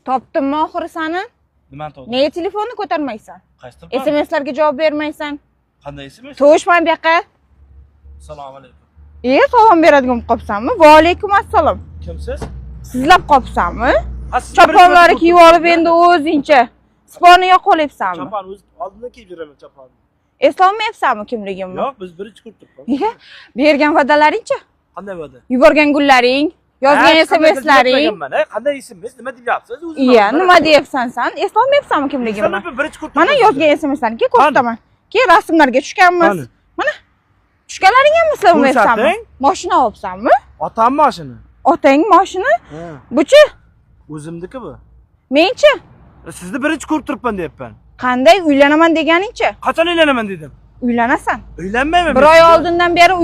Topdimmi oxiri sani? Nimani topdim? Nega telefonni ko'tarmaysan? Qaysi telefon? SMSlarga javob bermaysan. Qanday SMS? To'shman bu yoqqa. Assalomu alaykum. Salom beradigan bo'lib qopsanmi? Va alaykum assalom. Kimsiz? Sizlab qopsanmi? Siz Choponlari kiyib olib endi o'zingcha sponiga qo'lyapsanmi? Chopon o'z oldindan kiyib yuraman choponni. Eslolmayapsanmi kimligimni? Yo'q, biz birinchi ko'rib turibmiz. Nega? Bergan va'dalaring-chi? Qanday va'da? Yuborgan gullaring, yozgan SMSlaring. Qanday SMS? Nima deyapsiz? Iya, nima deyapsan sen? Eslolmayapsanmi kimligimni? Sen birinchi ko'rib Mana yozgan SMSlarga ko'rsataman. Keyin rasmlarga tushganmiz. Mana tushganlaring ham eslolmayapsanmi? Mashina olibsanmi? Otam mashina. Otang mashina? Buchi? O'zimniki bu. Menchi? Sizni birinchi ko'rib turibman deyapman. Qanday uylanaman deganing-chi? Qachon uylanaman dedim? Uylanasan. Uylanmayman. Bir oy oldindan beri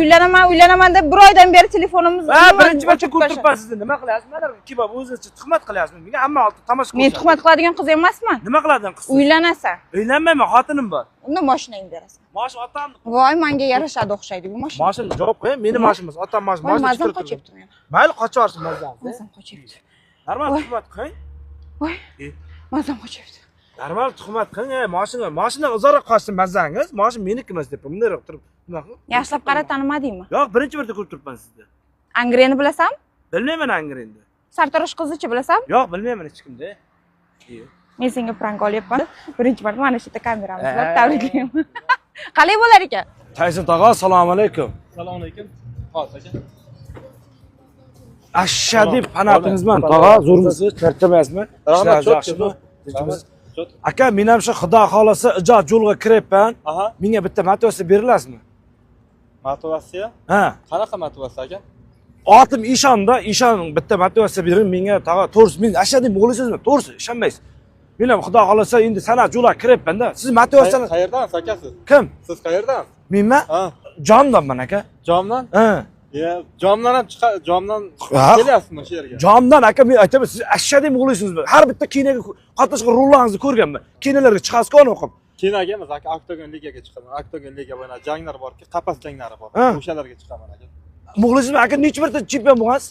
uylanaman deb bir oydan beri telefonimizni birinchi marta ko'rib turibman sizni. Nima qilyapsiz? Mana kebab o'zingizcha tuhmat qilyapsiz. Menga hamma oldi tomosha Men tuhmat qiladigan qiz emasman. Nima qiladigan qiz? Uylanasan. Uylanmayman, xotinim bor. Unda mashinangni berasan. Mashina otamni. Voy, menga yarashadi o'xshaydi bu mashina. Mashina javob qo'ying, meni mashinamiz, otam mashinasi. Mazam qochibdi meni. Mayli, qochaversin mazam. Mazam qochibdi. Normal tuhmat qiling. Voy. Mazam qochibdi. Normal tuhmat qiling, mashina uzoqroq qochsin mazangiz. Mashina meniki emas deb bunday turib. Nima qil? Yaxshilab qara tanimadingmi? Yo'q, birinchi marta ko'rib turibman sizni. Angreni bilasanmi? Bilmayman Angrenni. Sartarosh qizichi bilasanmi? Yo'q, bilmayman hech kimda. Men senga prank olyapman. Birinchi marta mana shu yerda kameramiz bor, tabriklayman. Qalay bo'lar ekan? Tayson tog'a, assalomu alaykum. Assalomu alaykum. Hozir aka. Ashsha deb panatingizman tog'a, zo'rmisiz, charchamayapsizmi? Ishlar yaxshimi? Aka, men ham shu Xudo xolasa ijod yo'lga kiryapman. Menga bitta motivasiya berilasizmi? Motivasiya? Ha. Qanaqa motivasiya aka? Otim Ishonda, Ishon bitta motivasiya bering menga tog'a. To'g'risi, men ashsha deb o'g'lisizmi? To'g'risi, ishonmaysiz. Men ham Xudo xolasa endi san'at yo'lga kiryapman-da. Siz motivasiyani qayerdansiz aka siz? Kim? Siz qayerdansiz? Menmi? Ha. Jomdanman aka. Jomdan? Ha. Jomdan ham jomdan kelyapsizmi shu yerga? Jomdan aka, men aytaman, siz ashsha deb o'g'lisizmi? Har bitta kinoga qatnashgan rollaringizni ko'rganman. Kinolarga chiqasiz-ku o'qib. Kinoga emas aka, Oktagon ligaga chiqaman. Oktagon liga bo'yicha janglar borki, qapas janglari bor. O'shalarga chiqaman aka. Muxlisizmi aka, necha marta chempion bo'lgansiz?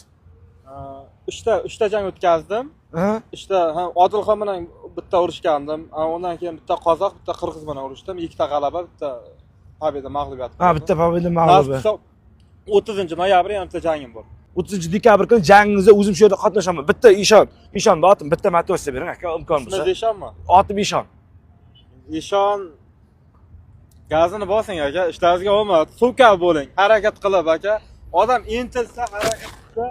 3ta jang o'tkazdim. 3ta Odilxon bilan bitta urushgandim. Undan keyin bitta qozoq, bitta qirg'iz bilan urishdim. 2ta g'alaba, bitta pobeda, mag'lubiyat. Bitta pobeda, mag'lubiyat. 30-noyabr yana bitta jangim bor. 30-dekabr kuni jangingizda o'zim shu yerda qatnashaman. Bitta Ishon otim, bitta motivasiya bering aka, imkon bo'lsa. Shunday Ishonmi? Otim Ishon. Ishon gazini bosing aka, ishlaringizga omad, suvkal bo'ling, harakat qilib aka. Odam intilsa, harakat qilsa,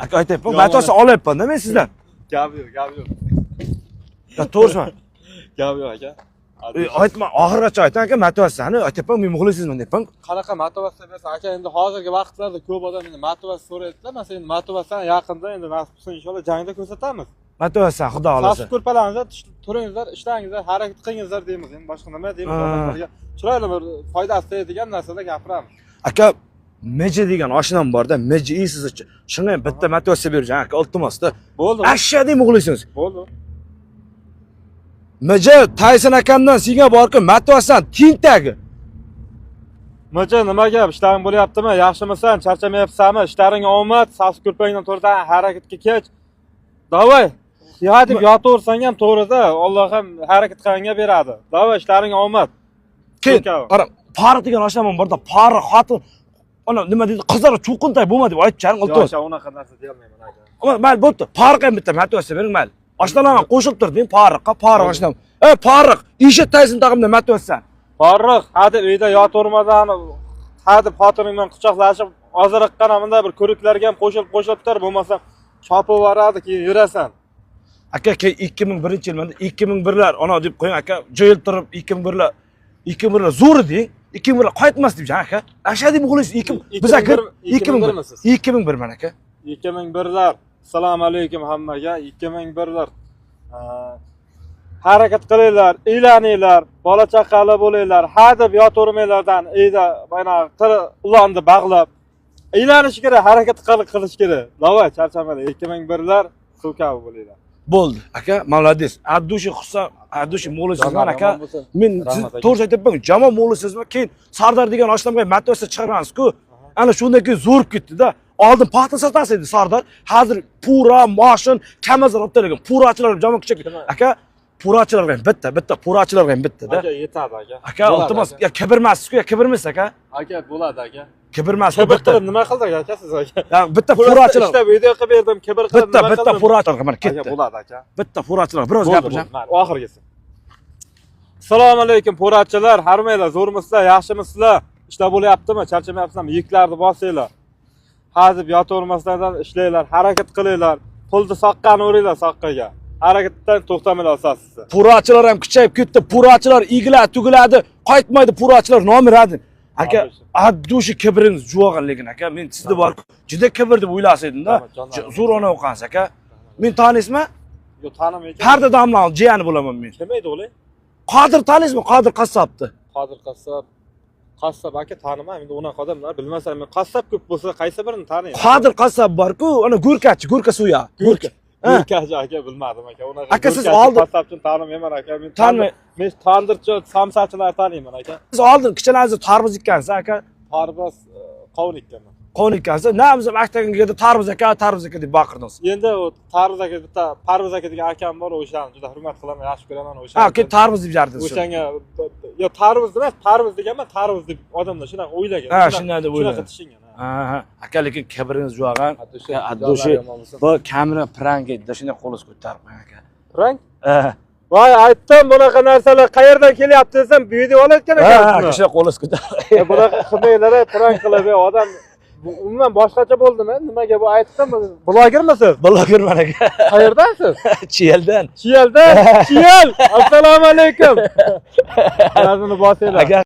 aka aytayapman, motivasiya olyapman-da men sizdan. Gap yo'q. To'g'risimi? Gap yo'q aka. Aytma, oxirigacha ayting aka, motivasiyani aytayapman, men muxlisizman deyapman. Qanaqa motivasiya bersa aka, endi hozirgi vaqtlarda ko'p odam endi motivasiya so'raydi-da. Masalan, endi motivasiyani yaqinda endi nasib qilsa inshaalloh jangda ko'rsatamiz. Motivatsiya Xudo xolasa. Safsiz ko'rpalaringizlar, turingizlar, ishlaringizlar, harakat qilingizlar deymiz. Endi boshqa nima deymiz? Odamlarga chiroyli bir foydasi tegadigan narsalar gapiramiz. Aka, Meji degan oshnam bor-da, Meji sizcha. Shunga ham bitta motivasiya berjan aka, iltimos-da. Bo'ldi. Ashsha deb o'g'lishingiz. Bo'ldi. Meji Tayson akamdan senga borki, motivasiyani tintagi. Meji nima gap? Ishlaring bo'lyaptimi? Yaxshimisan? Charchamayapsanmi? Ishlaring omad, safsiz ko'rpangdan to'g'ridan harakatga kech. Davay. Deb yotaversang ham to'g'rida, Alloh ham harakat qilganga beradi. Davay, ishlaring omad. Qara, Farruh degan oshnam borda, Farruh xotin ana nima deydi, qizlar cho'qinтай bo'lma deb aytcharing, iltimos. Yo'q, unaqa narsa deyolmayman aka. Ama mayli bo'pti. Farruhga ham bitta motivasiya bering, mayli. Oshnalarimga qo'shib turding, Farruh oshnam. Farruh, eshit Tayson tog'imdan motivasiya. Farruh, hadeb uyda yotavermadan, hadeb xotining bilan quchoqlashib, oziriqqana bunday bir ko'riklarga ham qo'shilib tur, bo'lmasa chopib yuboradi, keyin yurasan. Aka, 2001-yilmanda 2001lar ona deb qo'ying aka, joyil turib 2001lar zo'r deng. 2001lar qaytmas deb aka. Ashha deb o'g'lingiz 2000 biz aka 2001 man aka. 2001lar. Assalomu alaykum hammaga. 2001lar. Harakat qilinglar, uylaninglar, bola chaqali bo'linglar, hadeb yotavermanglardan uyda mana ularni bog'lab uylanish kerak, harakat qilish kerak. Davay, charchamanglar. 2001lar suvkabi bo'linglar. Bo'ldi aka, молодец. Addushi xursand, addushi mo'g'lisizman aka. Men to'g'ri aytibman, jamon mo'g'lisizman. Keyin Sardar degan oshnamga motivasiya chiqaramiz-ku. Ana shundan keyin zo'rib ketdi-da. Oldin paxta sotasi edi Sardor. Hozir pura, mashin, kamazor olib taragan. Purachilar jami kichik. Aka, purachilarga ham bitta, purachilarga ham bitta-da. Aka yetadi aka. Aka, iltimos, ya kibrmassiz-ku, ya kibrmisiz aka? Aka bo'ladi aka. Kibrmas, Kibr qilib nima qildik aka siz aka? Ya bitta purachilar. Ishda video qilib berdim, kibr qilib nima qildim? Bitta purachilar mana Aka ketdi. bo'ladi aka. Bitta purachilar, biroz gapirjam. Oxirgisi. Assalomu alaykum purachilar, harmaylar, zo'rmisizlar, yaxshimisizlar? Ishlar bo'lyaptimi? Charchamayapsizlarmi? Yeklarni bosinglar. Hazib yotavermasdan ishlanglar, harakat qilinglar. Pulni soqqani o'ringlar soqqaga. Harakatdan to'xtamanglar asosisi. Purachilar ham kuchayib ketdi. Purachilar igiladi, tugiladi, qaytmaydi purachilar nomiradi. Aka, addushi kibringiz juvogan lekin aka, men sizda bor juda kibr deb o'ylas edim-da. Zo'r ona o'qansiz aka. Men taniysizmi? Yo'q, tanimayman. Parda damlan jiyani bo'laman men. Kim edi o'g'li? Qodir taniysizmi? Qodir qassobni. Qodir qassob. Qassob aka tanimayman. Endi unaqa odamlar bilmasam, men qassob ko'p bo'lsa qaysi birini taniyman? Qodir qassob bor-ku, ana go'rkachi, go'rka suya. Go'rka. Go'rkachi aka bilmadim aka. Unaqa. Aka siz oldin qassobchini tanimayman aka. Men tanimay. tandirchi, samsachilar taniyman aka. Siz oldin kichkinagiz tarvuz ekkansiz aka. Tarvuz qovun ekkanman. Qovun ekkansiz. Namiz maktabga tarvuz aka deb baqirdingiz. Endi u Tarvuz aka bitta Parvuz aka degan akam bor, o'shani juda hurmat qilaman, yaxshi ko'raman o'shani. Ha, keyin tarvuz deb jardingiz. O'shanga yo Tarvuz emas, Parvuz deganman, Tarvuz deb odamlar shunaqa o'ylagan. Ha, shunday deb o'ylagan. Shunaqa tishingan. Ha, aka lekin kibringiz juvogan. Addushi. Bu kamera prank edi, shunday qo'lingiz ko'tarib qo'ying aka. Prank? Ha. Voy, aytdim bunaqa narsalar qayerdan kelyapti desam, video olayotgan Ha, ekansiz. kishi qo'lingiz ko'tarib. Bunaqa qilmanglar, prank qilib, odam umuman boshqacha bo'ldimi? Nimaga bu aytdim? Blogermisiz? Blogerman aka. Qayerdansiz? Chiyeldan. Chiyeldan. Chiyel. Assalomu alaykum. Yazini bosinglar. Aka